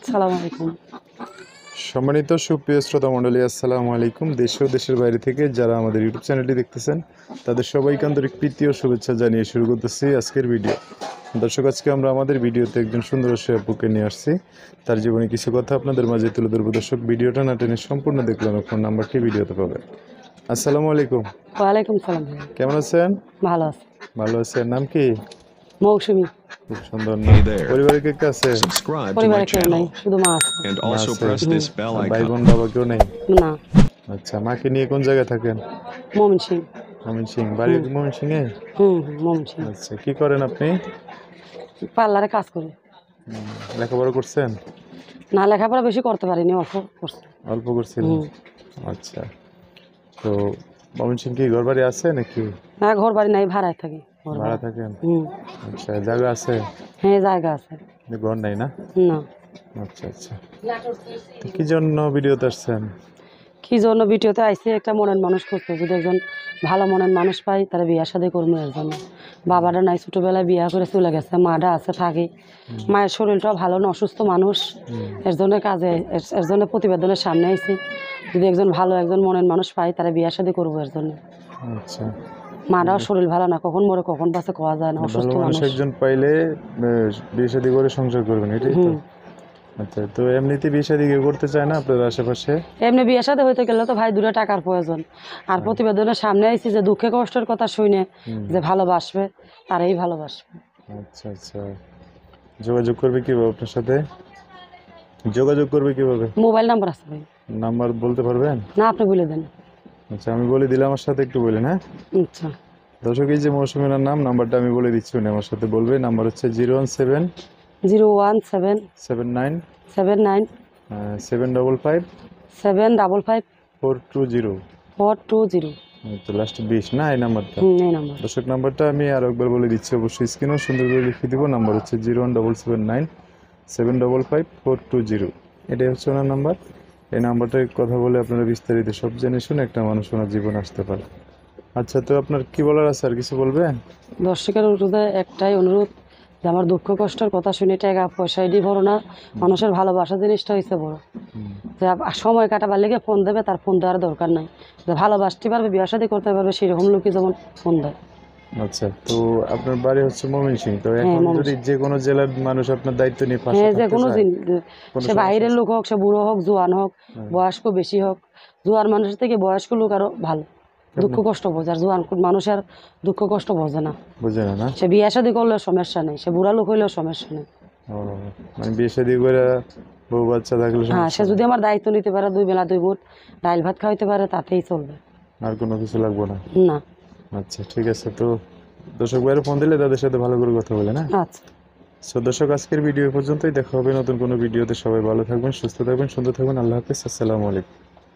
আসসালামু আলাইকুম। সম্মানিত সুপ্রিয় শ্রোতা মণ্ডলী, আসসালামু আলাইকুম। দেশ ও দেশের বাইরে থেকে যারা আমাদের ইউটিউব চ্যানেলটি দেখতেছেন তাদের সবাইকে আন্তরিক প্রীতি ও শুভেচ্ছা জানিয়ে শুরু করতেছি আজকের ভিডিও। দর্শক, আজকে আমরা আমাদের ভিডিওতে একজন সুন্দর আপুকে নিয়ে আসছি। তার জীবনে কিছু কথা আপনাদের মাঝে তুলে ধরবো। দর্শক, ভিডিওটা না টেনে সম্পূর্ণ দেখলাম, ফোন নাম্বারটি ভিডিওতে পাবেন। আসসালামু আলাইকুম। ওয়ালাইকুম সালাম ভাই। কেমন আছেন? ভালো আছি। ভালো আছেন। নাম কি? মৌসুমী। খুব সুন্দর নাম। পরিবারে কে কে আছে? পরিবারে কেউ নাই, শুধু মা আছে। মা আছে। ভাই বোন বাবা কেউ নেই? না। আচ্ছা, মাকে নিয়ে কোন জায়গায় থাকেন? ময়মনসিংহ। ময়মনসিংহ। বাড়ি ময়মনসিংহে? ময়মনসিংহ। আচ্ছা, কি করেন আপনি? পার্লারে কাজ করি। লেখাপড়া করছেন? না, লেখাপড়া বেশি করতে পারিনি, অল্প করছি। অল্প করছিলেন? আচ্ছা, তো ময়মনসিংহ কি ঘর বাড়ি আছে নাকি? না, ঘর বাড়ি নাই, ভাড়ায় থাকি। ভাড়া থাকেন? আচ্ছা, জায়গা আছে? হ্যাঁ, জায়গা আছে। ঘর নাই না? না। আচ্ছা আচ্ছা, তো কি জন্য ভিডিওতে আসছেন? কি জন্য ভিডিওতে আইসি, একটা মনের মানুষ খুঁজতে, যদি একজন ভালো মনের মানুষ পাই তারা বিয়া শাদী করবো। এর জন্য বাবাটা নাই, ছোটবেলায় বিয়া করে চলে গেছে, মাটা আছে থাকি, মায়ের শরীরটাও ভালো না, অসুস্থ মানুষ। এর জন্য কাজে, এর জন্য প্রতিবেদনের সামনে আইসি, যদি একজন ভালো একজন মনের মানুষ পাই তারা বিয়া শাদী করবো। এর জন্য আচ্ছা, মাটাও শরীর ভালো না, কখন মরে কখন বাঁচে কোয়া যায় না, অসুস্থ ভালো মানুষ মানুষ। একজন পাইলে বিয়ে শাদী করে সংসার করবেন, এটাই তো? আচ্ছা, তো এমনিতে বিয়ে শাদী কেউ করতে চায় না আপনার আশেপাশে? এমনি বিয়ে শাদী হইতে গেলে তো ভাই দুটো টাকার প্রয়োজন। আর প্রতিবেদনের সামনে আইসি যে দুঃখে কষ্টের কথা শুনে যে ভালোবাসবে তারাই ভালোবাসবে। আচ্ছা আচ্ছা, যোগাযোগ করবে কিভাবে আপনার সাথে? যোগাযোগ করবে কিভাবে? মোবাইল নাম্বার আছে ভাই? নাম্বার বলতে পারবেন? না, আপনি বলে দেন। আচ্ছা, আমি বলে দিলাম, আমার সাথে একটু বলেন। হ্যাঁ আচ্ছা, দর্শক, এই যে মৌসুমীর নাম, নাম্বারটা আমি বলে দিচ্ছি, উনি আমার সাথে বলবে। নাম্বার হচ্ছে 017 017 79 79 755 755 420। 420। তো লাস্ট 20 না, এই নাম্বারটা? এই নাম্বার। দর্শক, নাম্বারটা আমি আরো একবার বলে দিচ্ছি, অবশ্যই স্ক্রিনেও সুন্দর করে লিখে দিব। নাম্বার হচ্ছে 01779 755 420। এটাই হচ্ছে ওনার নাম্বার। এই নাম্বারটায় কথা বলে আপনারা বিস্তারিত সব জেনে শুনে একটা মানুষ ওনার জীবন আসতে পারে। আচ্ছা, তো আপনার কি বলার আছে, আর কিছু বলবেন? দর্শকের অনুরোধে একটাই অনুরোধ, যে আমার দুঃখ কষ্টের কথা শুনে টাকা পয়সা এটি বড় না, মানুষের ভালোবাসা জিনিসটা হয়েছে বড়। যে সময় কাটাবার লেগে ফোন দেবে, তার ফোন দেওয়ার দরকার নাই। যে ভালোবাসতে পারবে, বিয়ে শাদী করতে পারবে, সেরকম লোকই যেমন ফোন দেয়। আচ্ছা, তো আপনার বাড়ি হচ্ছে ময়মনসিংহ, তো এখন যদি যে কোনো জেলার মানুষ আপনার দায়িত্ব নিয়ে পাশে হ্যাঁ, যে থাকতে কোনো চায়, সে বাইরের লোক হোক, সে বুড়ো হোক, জোয়ান হোক, বয়স্ক বেশি হোক, জোয়ান মানুষের থেকে বয়স্ক লোক আরো ভালো, দুঃখ কষ্ট বোঝে। আর জোয়ান মানুষের দুঃখ কষ্ট বোঝে না, বুঝে না। সে বিয়ে শাদী করলেও সমস্যা নেই, সে বুড়া লোক হইলেও সমস্যা নেই। মানে বিয়ে শাদী করে বউ বাচ্চা থাকলে হ্যাঁ, সে যদি আমার দায়িত্ব নিতে পারে, 2 বেলা 2 মুঠ ডাল ভাত খাওয়াইতে পারে, তাতেই চলবে, আর কোনো কিছু লাগবে না? না। আচ্ছা, ঠিক আছে। তো দর্শক ভাইয়ের ফোন দিলে তাদের সাথে ভালো করে কথা বলে না। আচ্ছা, সো দর্শক, আজকের ভিডিও পর্যন্তই। দেখা হবে নতুন কোনো ভিডিওতে। সবাই ভালো থাকবেন, সুস্থ থাকবেন, সুন্দর থাকবেন। আল্লাহ হাফিজ। আসসালামু আলাইকুম।